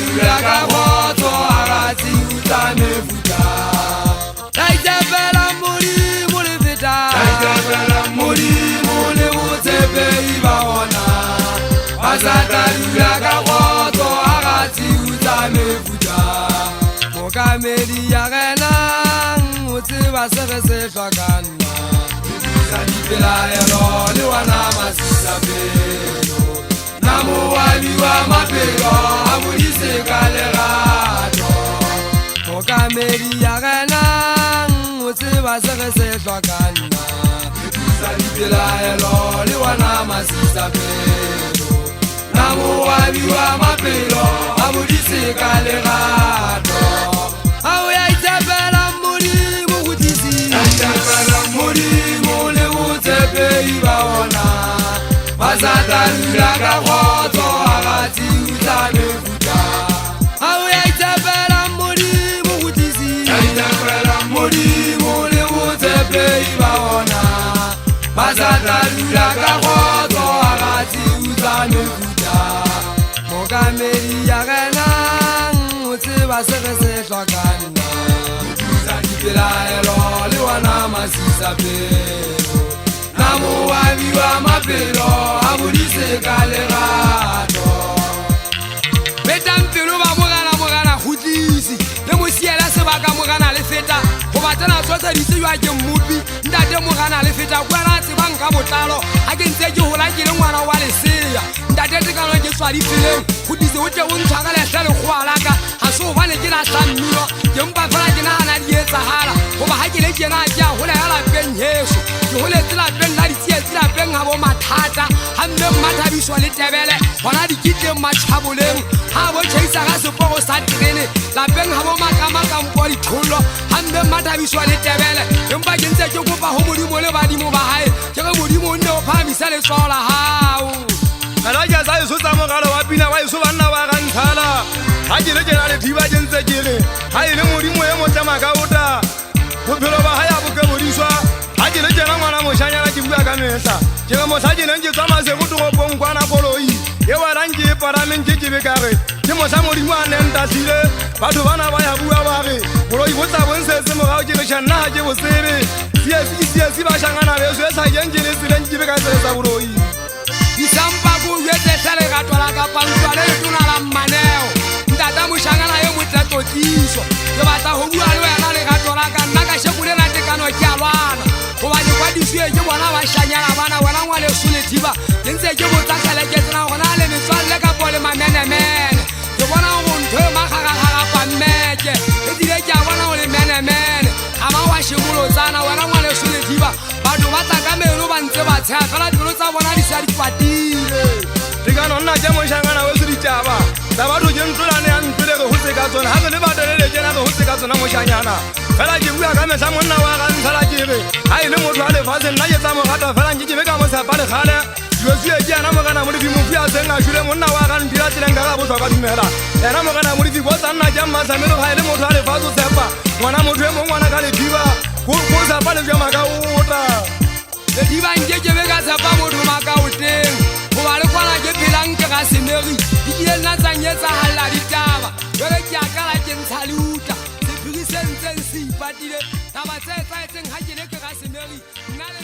dula ka khotso a ratsi utla mefuta taitefela modimo le feta taitefela modimo le botshepehi ba ona ba sa tla dula ka khotso a ratsi utla mefuta mokamedi ya rena o tseba se re se hlokana sa dipelaelo le wana masisapelo namo wabiwa mapelo a modise ka lerato mokamedi ya rena o tseba se re se hlokana sa dipelaelo le wana masisapelo namo wabiwa mapelo a modise ka lerato ao ya itepela modimo go disi itepela modimo le botshepehi ba ona ba sa tla dula ka khotso a ratsi utla mefuta ao ya itepela modimo go disi itepela modimo le botshepehi ba ona ba sa tla dula ka khotso a ratsi utla mefuta mokamedi ya rena o tseba se re se hlokana sa dipelaelo le wana masisapelo namo wabiwa mapelo a modise ka lerato betampelo ba mogana kgutlisi le mosiela sebaka mogana le feta go batana tshotsa ditsewa ke mmupi ntate mogana le feta kwala tsebang ka botlalo a ke ntse ke hola ke le ngwana wa lesea ntate tekano ke tswa dipeleng go dise o tle o ntshaka le hlale go alaka ha se o bane ke la tlammino ke mpa fela ke nahana di etsahala goba ha ke le kena ke a hola ya lapeng heso ke holetse lapeng la ditsietsi lapeng ha bo mathata ha mme mmathabiswa le tebele gona dikitleng matšhaboleng ha bo tšhaisa ka seporo sa terene lapeng ha bo makamakampo dithollo ha mme mmathabiswa le tebele empa ke ntse ke kopa go modimo le badimo ba gae ke ge modimo o nne o phamisa letshwao la gago ala ke sa eso tsa mogalo wa pina wa eso banna ba ganthala ha ke le kena le thiba ke ntse ke re ha e le modimo e motlama ka ota bophelo ba ha ya boke bodiswa ha ke le kena ngwana moshanyana ke bua ka mehla ke re motla ke neng ke tsamase go toropong kwana koloi e walang ke parameng ke be ka re ke motla modimo a neng tasile batho bana ba ya bua ba re koloi bo tsa bonsetse morao ke re shanna ha ke bosebe siesi ba shangana beso e sa keng ke le tseleng ke be ka tsele tsa koloi disampa go yetsetsa lerato la ka pantswa le letona la mmaneo ntata moshangana yo motlatotiso ke batla go bua le wena lerato la ka nna ka shekole la tekano ke a lwana goba ke kwadisiwe ke bona ba shanyana bana wena ngwale solethiba ke ntse ke botsa kgeleketsena gona le metswalle ka pole mamenemene ke bona go ntho e makgakgakgapa mmeke e dile ke a bona go le menemene ga ba wa shemolotsana wena ngwale solethiba batho ba tla ka meno ba ntse ba tshega fela dipelo tsa bona di sa di patile tekano nna ke moshangana we se ditaba tsa batho ke ntlolane ya ntole ge gotse ka tsona ga re le batelele kena ge gotse ka tsona moshanyana fela ke bua ka mehla monna wa ga ntshala ke re ga e le motho a lefatshe nna ke tsa mogata fela nke be ka motshepa le gale diosue ke yana mogana modidi mofu a seng a šule monna wa ga ntira tseleng ka ga botlhokwa dumela ena mogana modidi bo tsa nna ke mmatsamelo ga e le motho a lefatshe o tshepa ngwana motho e mongwe ngwana ka lethiba go tshepa le jwa maka ota lethiba nke ke be ka tshepa motho maka o teng goba le kwana ke phelang ke ga semegi di kile nna tsang etsagalela ditaba jale ke akala ke ntsha le utla sephiri se ntseng se ipatile taba tse etsaetseng ga ke le ke ga semegi nna le